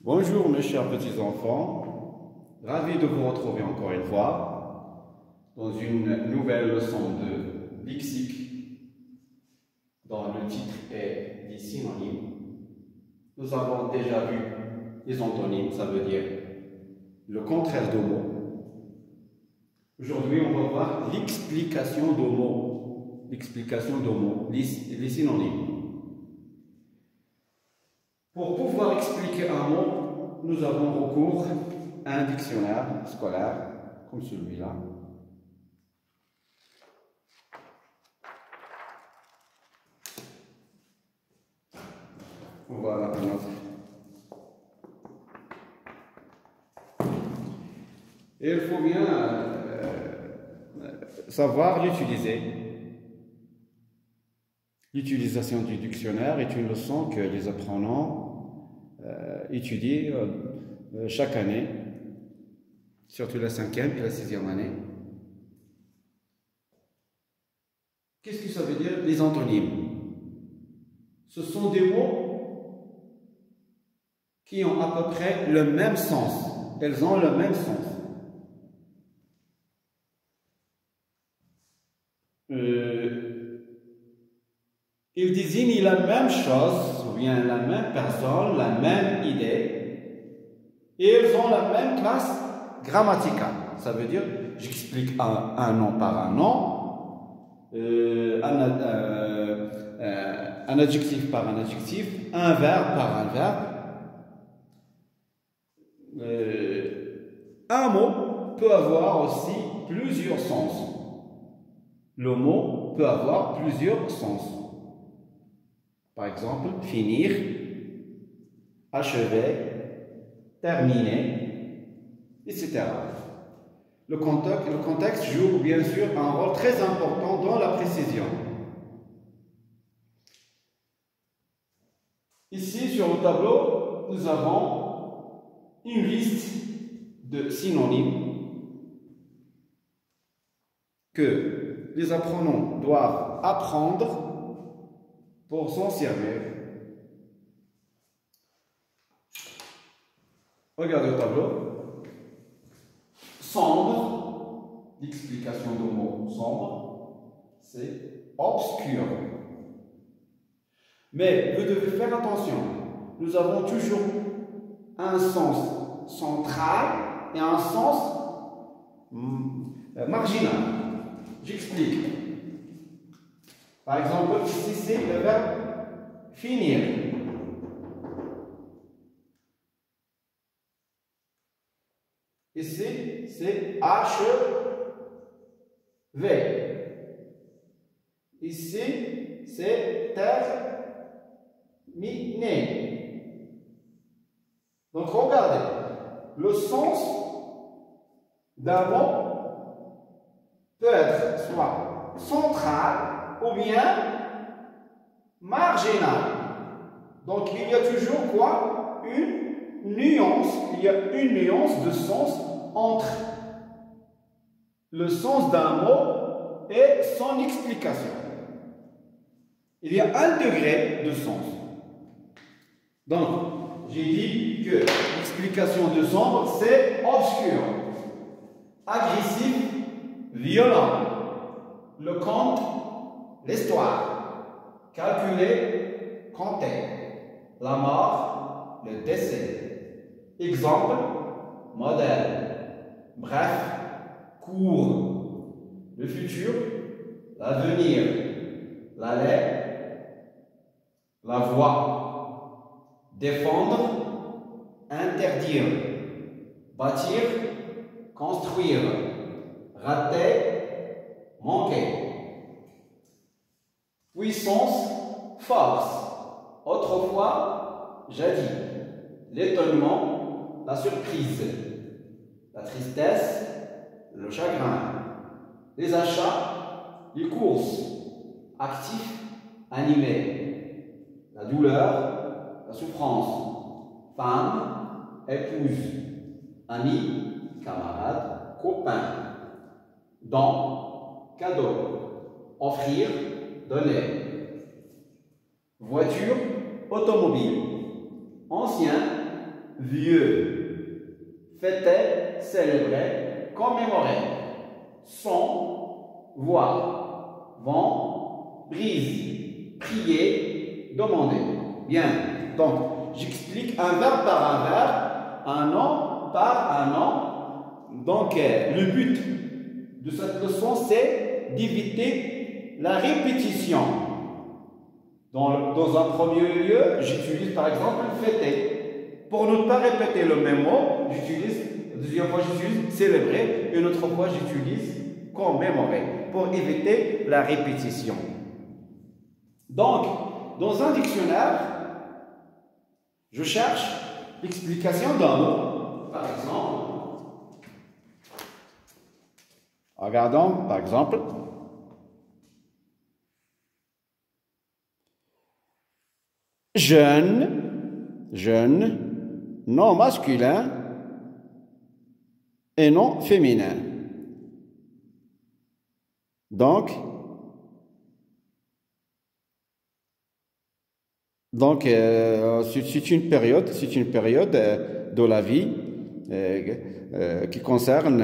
Bonjour mes chers petits-enfants, ravi de vous retrouver encore une fois dans une nouvelle leçon de lexique dont le titre est des synonymes. Nous avons déjà vu les antonymes, ça veut dire le contraire de mots. Aujourd'hui, on va voir l'explication de mots, les synonymes. Pour pouvoir expliquer un mot, nous avons recours à un dictionnaire scolaire, comme celui-là. Voilà un autre. Et il faut bien savoir l'utiliser. L'utilisation du dictionnaire est une leçon que les apprenants étudient chaque année, surtout la 5e et la 6e année. Qu'est-ce que ça veut dire, les antonymes? Ce sont des mots qui ont à peu près le même sens. Elles ont le même sens. Ils désignent la même chose, ou bien la même personne, la même idée, et ils ont la même classe grammaticale. Ça veut dire, j'explique un nom par un nom, un adjectif par un adjectif, un verbe par un verbe. Un mot peut avoir aussi plusieurs sens. Le mot peut avoir plusieurs sens. Par exemple, finir, achever, terminer, etc. Le contexte joue bien sûr un rôle très important dans la précision. Ici, sur le tableau, nous avons une liste de synonymes que les apprenants doivent apprendre pour s'en servir. Regardez le tableau. Sombre, l'explication du mot sombre, c'est obscur. Mais vous devez faire attention. Nous avons toujours un sens central et un sens marginal. J'explique. Par exemple, ici c'est le verbe finir. Ici c'est achever. Ici c'est terminer. Donc regardez, le sens d'un mot peut être soit central ou bien marginal. Donc il y a toujours quoi? Une nuance. Il y a une nuance de sens entre le sens d'un mot et son explication. Il y a un degré de sens. Donc, j'ai dit que l'explication de sombre, c'est obscur, agressif, violent, le conte, l'histoire, calculer, compter, la mort, le décès. Exemple, modèle, bref, court, le futur, l'avenir, l'aller, la voie, défendre, interdire, bâtir, construire, rater, manquer. Puissance, force, autrefois, jadis, l'étonnement, la surprise, la tristesse, le chagrin, les achats, les courses, actifs, animés, la douleur, la souffrance, femme, épouse, ami, camarade, copain, don, cadeau, offrir, donner, voiture, automobile, ancien, vieux, fêter, célébrer, commémorer, son, voir, vent, brise, prier, demander. Bien, donc j'explique un verbe par un verbe, un nom par un nom. Donc le but de cette leçon, c'est d'éviter la répétition. Dans un premier lieu, j'utilise par exemple fêter. Pour ne pas répéter le même mot, deuxième fois j'utilise célébrer, une autre fois j'utilise commémorer, pour éviter la répétition. Donc, dans un dictionnaire, je cherche l'explication d'un mot. Par exemple, regardons, par exemple, jeune, non masculin et non féminin. Donc c'est une période de la vie qui concerne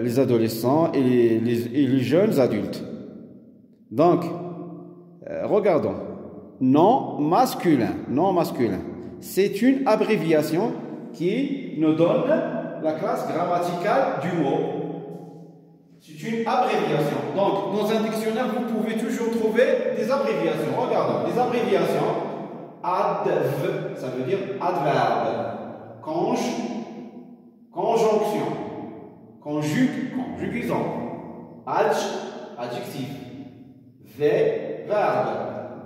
les adolescents et les jeunes adultes. Donc, regardons. Non masculin. C'est une abréviation qui nous donne la classe grammaticale du mot. C'est une abréviation. Donc, dans un dictionnaire, vous pouvez toujours trouver des abréviations. Regardons, les abréviations. Adv, ça veut dire adverbe. Conjonction. Conjugaison. Adjectif. Verbe.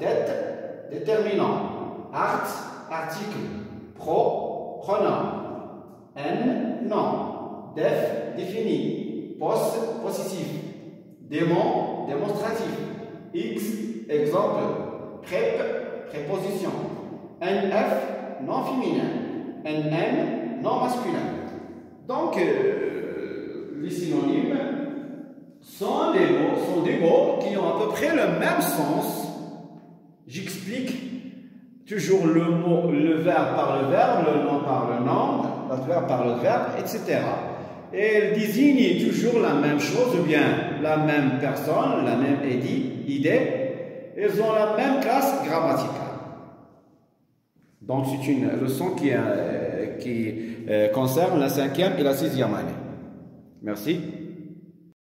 Déterminant. Article. Pronom. Nom. Défini. Possessif, démonstratif, X, exemple, préposition, NF, non féminin, NM, non masculin. Donc, les synonymes sont des mots qui ont à peu près le même sens. J'explique toujours le verbe par le verbe, le nom par le nom, l'adverbe par le verbe, etc. Et elle désigne toujours la même chose, ou bien la même personne, la même idée. Elles ont la même classe grammaticale. Donc c'est une leçon qui concerne la 5e et la 6e année. Merci.